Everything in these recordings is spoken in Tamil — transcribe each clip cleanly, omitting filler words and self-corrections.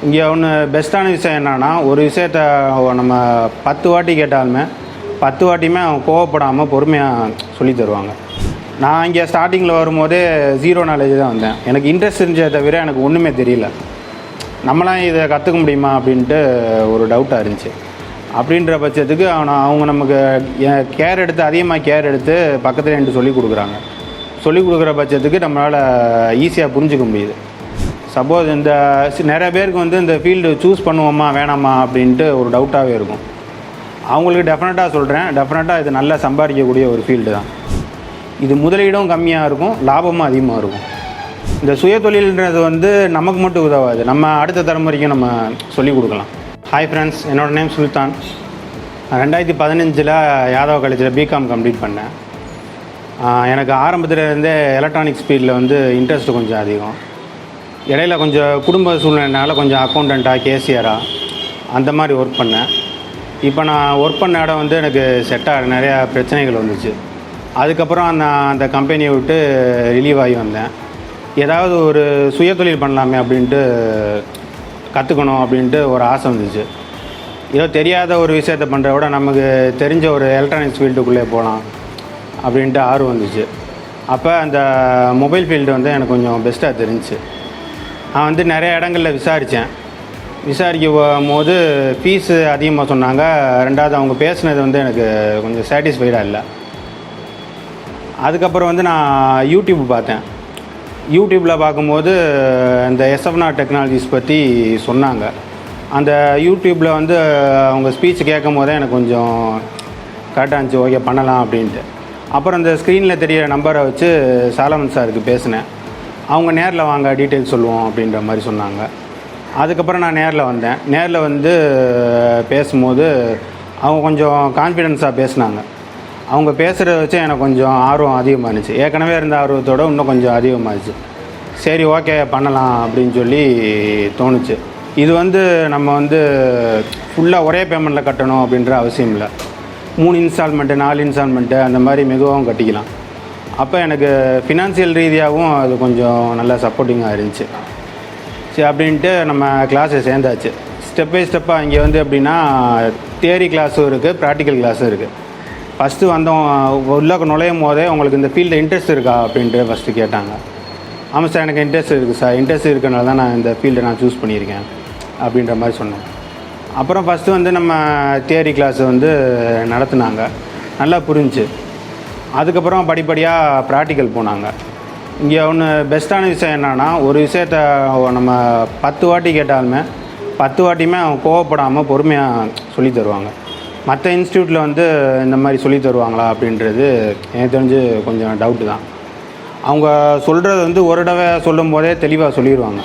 இங்கே ஒன்று பெஸ்ட்டான விஷயம் என்னென்னா, ஒரு விஷயத்த நம்ம 10 வாட்டி கேட்டாலுமே 10 வாட்டியுமே அவங்க கோவப்படாமல் பொறுமையாக சொல்லி தருவாங்க. நான் இங்கே ஸ்டார்டிங்கில் வரும்போதே 0 நாலேஜ் தான் வந்தேன். எனக்கு இன்ட்ரெஸ்ட் இருந்துச்சே தவிர எனக்கு ஒன்றுமே தெரியல. நம்மளாம் இதை கற்றுக்க முடியுமா அப்படின்ட்டு ஒரு டவுட்டாக இருந்துச்சு. அப்படின்ற பட்சத்துக்கு அவங்க நமக்கு கேர் எடுத்து அதிகமாக கேர் எடுத்து பக்கத்தில் நின்று சொல்லிக் கொடுக்குறாங்க. சொல்லிக் கொடுக்குற பட்சத்துக்கு நம்மளால் ஈஸியாக புரிஞ்சுக்க முடியுது. சப்போஸ் இந்த நிறைய பேருக்கு வந்து இந்த ஃபீல்டு சூஸ் பண்ணுவோமா வேணாமா அப்படின்ட்டு ஒரு டவுட்டாகவே இருக்கும். அவங்களுக்கு டெஃபினட்டாக சொல்கிறேன், டெஃபினட்டாக இது நல்லா சம்பாதிக்கக்கூடிய ஒரு ஃபீல்டு தான். இது முதலீடும் கம்மியாக இருக்கும், லாபமும் அதிகமாக இருக்கும். இந்த சுயதொழில்ன்றது வந்து நமக்கு மட்டும் உதவாது, நம்ம அடுத்த தலைமுறைக்கும் நம்ம சொல்லிக் கொடுக்கலாம். ஹாய் ஃப்ரெண்ட்ஸ், என்னோடய நேம் சுல்தான். நான் 2015 யாதவ காலேஜில் பிகாம் கம்ப்ளீட் பண்ணேன். எனக்கு ஆரம்பத்துலேருந்தே எலக்ட்ரானிக்ஸ் ஃபீல்டில் வந்து இன்ட்ரெஸ்ட் கொஞ்சம் அதிகம். இடையில கொஞ்சம் குடும்ப சூழ்நிலைனால கொஞ்சம் அக்கௌண்டண்ட்டாக கேசியராக அந்த மாதிரி ஒர்க் பண்ணேன். இப்போ நான் ஒர்க் பண்ண இடம் வந்து எனக்கு செட்டாக நிறையா பிரச்சனைகள் வந்துச்சு. அதுக்கப்புறம் அந்த கம்பெனியை விட்டு ரிலீவ் ஆகி வந்தேன். ஏதாவது ஒரு சுயதொழில் பண்ணலாமே அப்படின்ட்டு கற்றுக்கணும் அப்படின்ட்டு ஒரு ஆசை வந்துச்சு. ஏதோ தெரியாத ஒரு விஷயத்தை பண்ணுறத விட நமக்கு தெரிஞ்ச ஒரு எலக்ட்ரானிக்ஸ் ஃபீல்டுக்குள்ளே போகலாம் அப்படின்ட்டு ஆர்வம் வந்துச்சு. அப்போ அந்த மொபைல் ஃபீல்டு வந்து எனக்கு கொஞ்சம் பெஸ்ட்டாக தெரிஞ்சிச்சு. நான் வந்து நிறைய இடங்களில் விசாரிக்க போகும்போது ஃபீஸு அதிகமாக சொன்னாங்க. ரெண்டாவது அவங்க பேசுனது வந்து எனக்கு கொஞ்சம் சாட்டிஸ்ஃபைடாக இல்லை. அதுக்கப்புறம் வந்து நான் யூடியூப் பார்த்தேன். யூடியூப்பில் பார்க்கும்போது இந்த எஸ்எஃப்ஆர் டெக்னாலஜிஸ் பற்றி சொன்னாங்க. அந்த யூடியூப்பில் வந்து அவங்க ஸ்பீச் கேட்கும் போதே எனக்கு கொஞ்சம் கரெக்டாக இருந்துச்சு, ஓகே பண்ணலாம் அப்படின்ட்டு. அப்புறம் இந்த ஸ்க்ரீனில் தெரிய நம்பரை வச்சு சாலமன் சாருக்கு பேசினேன். அவங்க நேரில் வாங்க டீட்டெயில்ஸ் சொல்லுவோம் அப்படின்ற மாதிரி சொன்னாங்க. அதுக்கப்புறம் நான் நேரில் வந்து பேசும்போது அவங்க கொஞ்சம் கான்ஃபிடென்ஸாக பேசினாங்க. அவங்க பேசுகிறத வச்சு எனக்கு கொஞ்சம் ஆர்வம் அதிகமாக இருந்துச்சு. ஏற்கனவே இருந்த ஆர்வத்தோடு இன்னும் கொஞ்சம் அதிகமாகிடுச்சு. சரி ஓகே பண்ணலாம் அப்படின்னு சொல்லி தோணுச்சு. இது வந்து நம்ம வந்து ஃபுல்லாக ஒரே பேமெண்ட்டில் கட்டணும் அப்படின்ற அவசியம் இல்லை. 3 இன்ஸ்டால்மெண்ட்டு 4 இன்ஸ்டால்மெண்ட்டு அந்த மாதிரி மெதுவாகவும் கட்டிக்கலாம். அப்போ எனக்கு ஃபினான்சியல் ரீதியாகவும் அது கொஞ்சம் நல்லா சப்போர்ட்டிங்காக இருந்துச்சு. சரி அப்படின்ட்டு நம்ம கிளாஸை சேர்ந்தாச்சு. ஸ்டெப் பை ஸ்டெப்பாக இங்கே வந்து எப்படின்னா தியரி கிளாஸும் இருக்குது, ப்ராக்டிக்கல் கிளாஸும் இருக்குது. ஃபஸ்ட்டு வந்தோம் உள்ளே நுழையும் போதே உங்களுக்கு இந்த ஃபீல்டில் இன்ட்ரெஸ்ட் இருக்கா அப்படின்ட்டு ஃபஸ்ட்டு கேட்டாங்க. ஆமாம் சார், எனக்கு இன்ட்ரெஸ்ட் இருக்குது சார், இன்ட்ரெஸ்ட் இருக்கனால தான் நான் இந்த ஃபீல்டை நான் சூஸ் பண்ணியிருக்கேன் அப்படின்ற மாதிரி சொன்னேன். அப்புறம் ஃபஸ்ட்டு வந்து நம்ம தியரி கிளாஸ் வந்து நடத்துனாங்க, நல்லா புரிஞ்சு. அதுக்கப்புறம் படிப்படியாக ப்ராக்டிக்கல் போனாங்க. இங்கே ஒன்று பெஸ்ட்டான விஷயம் என்னென்னா, ஒரு விஷயத்த நம்ம 10 வாட்டி கேட்டாலுமே 10 வாட்டியுமே அவங்க கோவப்படாமல் பொறுமையாக சொல்லி தருவாங்க. மற்ற இன்ஸ்டியூட்டில் வந்து இந்த மாதிரி சொல்லி தருவாங்களா அப்படின்றது எனக்கு தெரிஞ்சு கொஞ்சம் டவுட்டு தான். அவங்க சொல்கிறது வந்து ஒரு தடவை சொல்லும் போதே தெளிவாக சொல்லிடுவாங்க.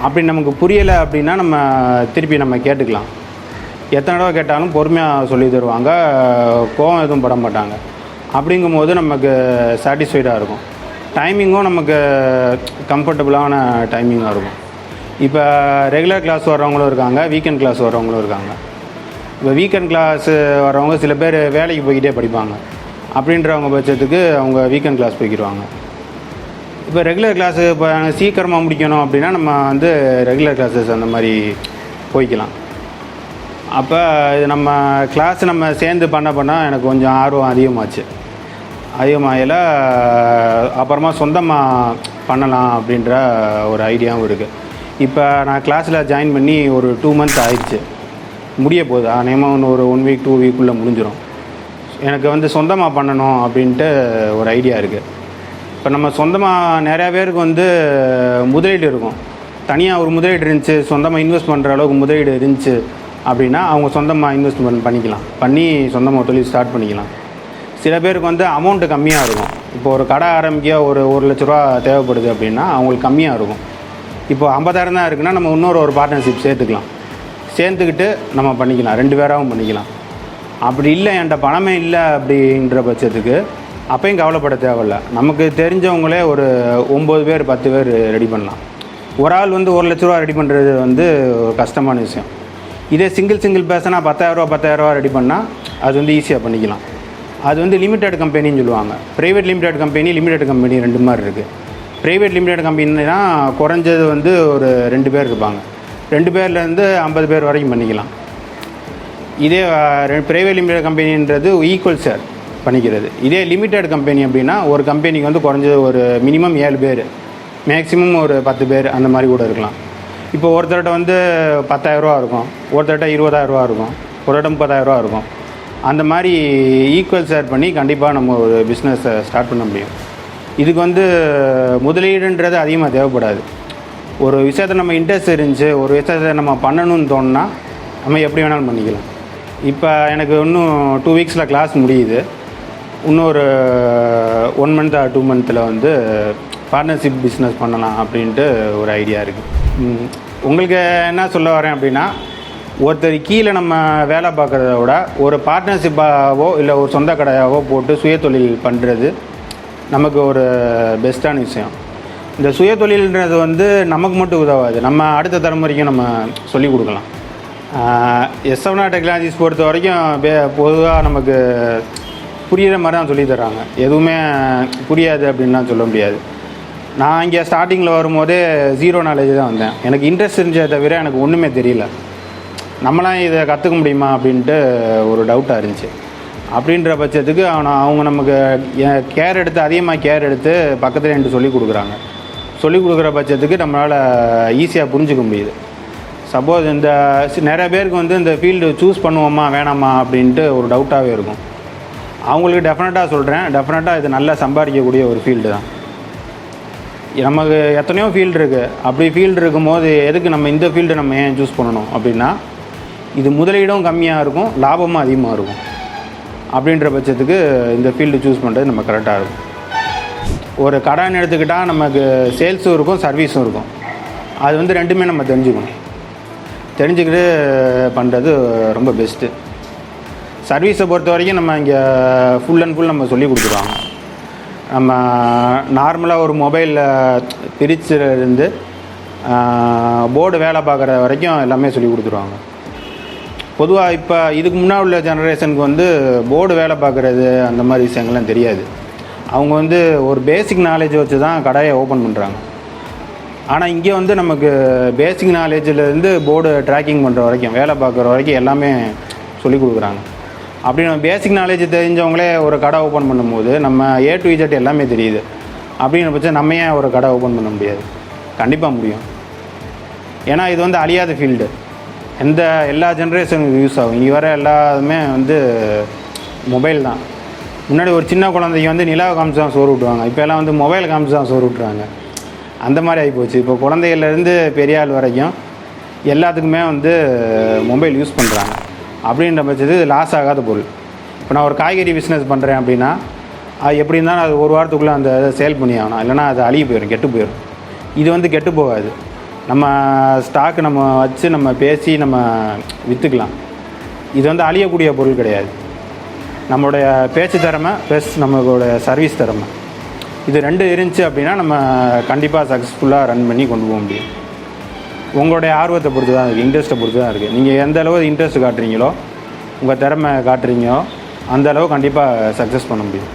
அப்படி நமக்கு புரியலை அப்படின்னா நம்ம திருப்பி நம்ம கேட்டுக்கலாம். எத்தனை தடவை கேட்டாலும் பொறுமையாக சொல்லி தருவாங்க, கோவம் எதுவும் பட மாட்டாங்க. அப்படிங்கும்போது நமக்கு சாட்டிஸ்ஃபைடாக இருக்கும். டைமிங்கும் நமக்கு கம்ஃபர்டபுளான டைமிங்காக இருக்கும். இப்போ ரெகுலர் கிளாஸ் வர்றவங்களும் இருக்காங்க, வீக்கெண்ட் கிளாஸ் வர்றவங்களும் இருக்காங்க. இப்போ வீக்கெண்ட் கிளாஸு வரவங்க சில பேர் வேலைக்கு போய்கிட்டே படிப்பாங்க. அப்படின்றவங்க பட்சத்துக்கு அவங்க வீக்கெண்ட் கிளாஸ் போய்க்கிடுவாங்க. இப்போ ரெகுலர் கிளாஸு இப்போ சீக்கிரமாக முடிக்கணும் அப்படின்னா நம்ம வந்து ரெகுலர் கிளாஸஸ் அந்த மாதிரி போய்க்கலாம். அப்போ இது நம்ம கிளாஸ் நம்ம சேர்ந்து பண்ண எனக்கு கொஞ்சம் ஆர்வம் அதிகமாகல. அப்புறமா சொந்தமாக பண்ணலாம் அப்படின்ற ஒரு ஐடியாவும் இருக்குது. இப்போ நான் கிளாஸில் ஜாயின் பண்ணி ஒரு 2 மந்த்ஸ் ஆயிடுச்சு, முடிய போகுது. நேமாக ஒரு 1 வீக் 2 வீக்குள்ளே முடிஞ்சிடும். எனக்கு வந்து சொந்தமாக பண்ணணும் அப்படின்ட்டு ஒரு ஐடியா இருக்குது. இப்போ நம்ம சொந்தமாக நிறையா பேருக்கு வந்து முதலீடு இருக்கும். தனியாக ஒரு முதலீடு இருந்துச்சு, சொந்தமாக இன்வெஸ்ட் பண்ணுற அளவுக்கு முதலீடு இருந்துச்சு அப்படின்னா அவங்க சொந்தமாக இன்வெஸ்ட்மெண்ட் பண்ணி சொந்தமாக தொழில் ஸ்டார்ட் பண்ணிக்கலாம். சில பேருக்கு வந்து அமௌண்ட்டு கம்மியாக இருக்கும். இப்போ ஒரு கடை ஆரம்பிக்க ஒரு 1 லட்ச ரூபா தேவைப்படுது அப்படின்னா அவங்களுக்கு கம்மியாக இருக்கும். இப்போ 50,000 தான் இருக்குன்னா நம்ம இன்னொரு பார்ட்னர்ஷிப் சேர்த்துக்கிட்டு நம்ம பண்ணிக்கலாம், 2 பேராகவும் பண்ணிக்கலாம். அப்படி இல்லை என்கிட்ட பணமே இல்லை அப்படின்ற பட்சத்துக்கு அப்பையும் கவலைப்பட தேவையில்லை. நமக்கு தெரிஞ்சவங்களே ஒரு 9 பேர் 10 பேர் ரெடி பண்ணலாம். ஒரு ஆள் வந்து 1 லட்ச ரூபா ரெடி பண்ணுறது வந்து ஒரு கஷ்டமான விஷயம். இதே சிங்கிள் பேர்சனாக 10,000 ரூபா ரெடி பண்ணால் அது வந்து ஈஸியாக பண்ணிக்கலாம். அது வந்து லிமிடெட் கம்பெனின்னு சொல்லுவாங்க. ப்ரைவேட் லிமிடெட் கம்பெனி 2 மாதிரி இருக்குது. ப்ரைவேட் லிமிடெட் கம்பெனினா குறைஞ்சது வந்து ஒரு 2 பேர் இருப்பாங்க. 2 பேர்லேருந்து 50 பேர் வரைக்கும் பண்ணிக்கலாம். இதே ப்ரைவேட் லிமிடெட் கம்பெனின்றது ஈக்குவல் ஷேர் பண்ணிக்கிறது. இதே லிமிடெட் கம்பெனி அப்படின்னா ஒரு கம்பெனிக்கு வந்து குறைஞ்சது ஒரு மினிமம் 7 பேர், மேக்ஸிமம் ஒரு 10 பேர் அந்த மாதிரி கூட இருக்கலாம். இப்போ ஒருத்தர்கிட்ட வந்து 10,000 ரூபா இருக்கும், ஒருத்தர்கிட்ட 20,000 ரூபா இருக்கும், ஒருத்தர்கிட்ட 30,000 ரூபா இருக்கும். அந்த மாதிரி ஈக்குவல் ஷேர் பண்ணி கண்டிப்பாக நம்ம ஒரு பிஸ்னஸை ஸ்டார்ட் பண்ண முடியும். இதுக்கு வந்து முதலீடுன்றது அதிகமாக தேவைப்படாது. ஒரு விஷயத்தை நம்ம இன்ட்ரெஸ்ட் இருந்துச்சு, ஒரு விஷயத்தை நம்ம பண்ணணும்னு தோணுன்னா நம்ம எப்படி வேணாலும் பண்ணிக்கலாம். இப்போ எனக்கு இன்னும் 2 வீக்ஸில் கிளாஸ் முடியுது. இன்னும் ஒரு 1 மந்த் 2 மந்தில் வந்து பார்ட்னர்ஷிப் பிஸ்னஸ் பண்ணலாம் அப்படின்ட்டு ஒரு ஐடியா இருக்குது. உங்களுக்கு என்ன சொல்ல வரேன் அப்படின்னா, ஒருத்தர் கீழே நம்ம வேலை பார்க்குறத விட ஒரு பார்ட்னர்ஷிப்பாகவோ இல்லை ஒரு சொந்த கடையாவோ போட்டு சுயதொழில் பண்ணுறது நமக்கு ஒரு பெஸ்ட்டான விஷயம். இந்த சுயதொழில்ன்றது வந்து நமக்கு மட்டும் உதவாது, நம்ம அடுத்த தலைமுறைக்கும் நம்ம சொல்லிக் கொடுக்கலாம். எஸ்எஃப்னா டெக்னாலஜிஸ் பொறுத்த வரைக்கும் பொதுவாக நமக்கு புரிகிற மாதிரி தான் சொல்லி தர்றாங்க. எதுவுமே புரியாது அப்படின்லாம் சொல்ல முடியாது. நான் இங்கே ஸ்டார்டிங்கில் வரும்போதே 0 நாலேஜ் தான் வந்தேன். எனக்கு இன்ட்ரெஸ்ட் இருந்துச்சே தவிர எனக்கு ஒன்றுமே தெரியல. நம்மளாம் இதை கற்றுக்க முடியுமா அப்படின்ட்டு ஒரு டவுட்டாக இருந்துச்சு. அப்படின்ற பட்சத்துக்கு அவங்க நமக்கு கேர் எடுத்து அதிகமாக கேர் எடுத்து பக்கத்தில் எனக்கு சொல்லிக் கொடுக்குறாங்க. சொல்லிக் கொடுக்குற பட்சத்துக்கு நம்மளால் ஈஸியாக புரிஞ்சுக்க முடியுது. சப்போஸ் இந்த நிறைய பேருக்கு வந்து இந்த ஃபீல்டு சூஸ் பண்ணுவோமா வேணாமா அப்படின்ட்டு ஒரு டவுட்டாகவே இருக்கும். அவங்களுக்கு டெஃபினட்டாக சொல்கிறேன், டெஃபினட்டாக இது நல்லா சம்பாதிக்கக்கூடிய ஒரு ஃபீல்டு தான். நமக்கு எத்தனையோ ஃபீல்டு இருக்குது. அப்படி ஃபீல்டு இருக்கும்போது எதுக்கு நம்ம இந்த ஃபீல்டு நம்ம ஏன் சூஸ் பண்ணணும் அப்படின்னா, இது முதலீடும் கம்மியாக இருக்கும், லாபமும் அதிகமாக இருக்கும். அப்படின்ற பட்சத்துக்கு இந்த ஃபீல்டு சூஸ் பண்ணுறது நம்ம கரெக்டாக இருக்கும். ஒரு கடன் எடுத்துக்கிட்டால் நமக்கு சேல்ஸும் இருக்கும், சர்வீஸும் இருக்கும். அது வந்து ரெண்டுமே நம்ம தெரிஞ்சுக்கணும். தெரிஞ்சுக்கிட்டு பண்ணுறது ரொம்ப பெஸ்ட்டு. சர்வீஸை பொறுத்த வரைக்கும் நம்ம இங்கே ஃபுல் அண்ட் ஃபுல் நம்ம சொல்லி கொடுத்துருவாங்க. நம்ம நார்மலாக ஒரு மொபைலில் பிரிச்சுலேருந்து போர்டு வேலை பார்க்குற வரைக்கும் எல்லாமே சொல்லி கொடுத்துருவாங்க. பொதுவாக இப்போ இதுக்கு முன்னாடி உள்ள ஜெனரேஷனுக்கு வந்து போர்டு வேலை பார்க்குறது அந்த மாதிரி விஷயங்கள்லாம் தெரியாது. அவங்க வந்து ஒரு பேசிக் நாலேஜ் வச்சு தான் கடையை ஓப்பன் பண்ணுறாங்க. ஆனால் இங்கே வந்து நமக்கு பேசிக் நாலேஜிலேருந்து போர்டு ட்ராக்கிங் பண்ணுற வரைக்கும் வேலை பார்க்குற வரைக்கும் எல்லாமே சொல்லிக் கொடுக்குறாங்க. அப்படி நம்ம பேசிக் நாலேஜ் தெரிஞ்சவங்களே ஒரு கடை ஓப்பன் பண்ணும்போது நம்ம A to Z எல்லாமே தெரியுது. அப்படின்ற பட்சம் நம்ம ஏன் ஒரு கடை ஓப்பன் பண்ண முடியாது? கண்டிப்பாக முடியும். ஏன்னா இது வந்து அழியாத ஃபீல்டு. எல்லா ஜென்ரேஷனுக்கு யூஸ் ஆகும். இங்கே வர எல்லாமே வந்து மொபைல் தான். முன்னாடி ஒரு சின்ன குழந்தைக்கு வந்து நிலாவை காமிச்சு தான் சோறு விட்டுவாங்க. இப்போ எல்லாம் வந்து மொபைல் காமிச்சு தான் சோறு விட்டுறாங்க. அந்த மாதிரி ஆகிப்போச்சு. இப்போ குழந்தைகள்லேருந்து பெரிய ஆள் வரைக்கும் எல்லாத்துக்குமே வந்து மொபைல் யூஸ் பண்ணுறாங்க. அப்படின்ற பட்சத்து லாஸ் ஆகாத பொருள். இப்போ நான் ஒரு காய்கறி பிஸ்னஸ் பண்ணுறேன் அப்படின்னா அது எப்படி இருந்தாலும் அது ஒரு வாரத்துக்குள்ளே அந்த இதை சேல் பண்ணி ஆகணும், இல்லைனா அது அழுகி போயிடும், கெட்டு போயிடும். இது வந்து கெட்டு போகாது. நம்ம ஸ்டாக்கு நம்ம வச்சு நம்ம பேசி நம்ம விற்றுக்கலாம். இது வந்து அழியக்கூடிய பொருள் கிடையாது. நம்மளுடைய பேச்சு திறமை ப்ளஸ் நம்மளோட சர்வீஸ் திறமை, இது 2 இருந்துச்சு அப்படின்னா நம்ம கண்டிப்பாக சக்ஸஸ்ஃபுல்லாக ரன் பண்ணி கொண்டு போக முடியும். உங்களுடைய ஆர்வத்தை பொறுத்து தான் இருக்குது, இன்ட்ரெஸ்ட்டை பொறுத்து தான் இருக்குது. நீங்கள் எந்த அளவு இன்ட்ரெஸ்ட் காட்டுறீங்களோ, உங்கள் திறமை காட்டுறீங்களோ அந்த அளவு கண்டிப்பாக சக்ஸஸ் பண்ண முடியும்.